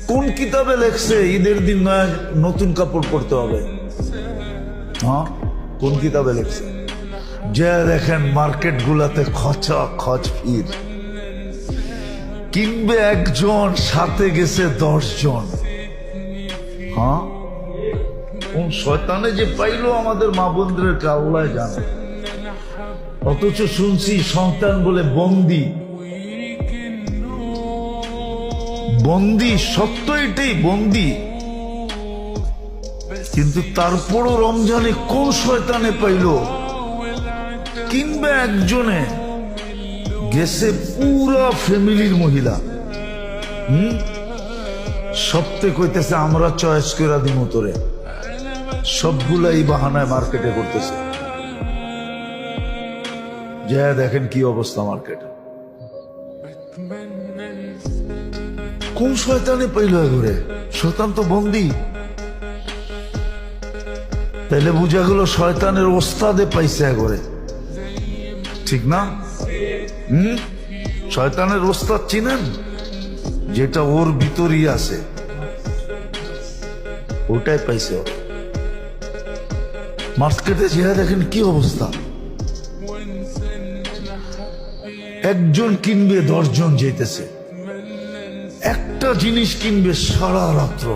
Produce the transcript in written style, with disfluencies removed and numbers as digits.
কোন কিতাবে লেখছে ঈদের দিন নয়া নতুন কাপড় পরতে হবে? হ্যাঁ, কোন কিতাবে লেখছে? যে দেখেন মার্কেট গুলাতে খচা খচ ভিড়, কিনবে একজন, সাথে গেছে 10 জন। হ্যাঁ, কোন শয়তানে যে পাইলো আমাদের মা বোনদেরকে আল্লাহ জানে। অথচ শুনছি সন্তান বলে বন্দি। বন্দি, সত্য এটাই, বন্দি। কিন্তু তারপরও রমজানে কোন শয়তানে পাইল, কিংবা একজনে গেছে পুরা ফ্যামিলির মহিলা। সপ্তাহে কইতেছে আমরা চয়েস করে দিব তোরে, সবগুলাই বাহানায় মার্কেটে করতেছে। যা দেখেন কি অবস্থা মার্কেটে। কোন শয়তানে পাইল ঘুরে? শয়তান তো বন্দি। তাইলে বুঝা গেল শয়তানের ওস্তাদে পাইছে ঘরে, ঠিক না? শয়তানের ওস্তাদ চিনেন? যেটা ওর ভিতরই আছে, ওটাই পাইছে। মার্কেটে যে দেখেন কি অবস্থা। একজন কিনবে 10 জন যেতেছে, একটা জিনিস কিনবে সারা রাত্র।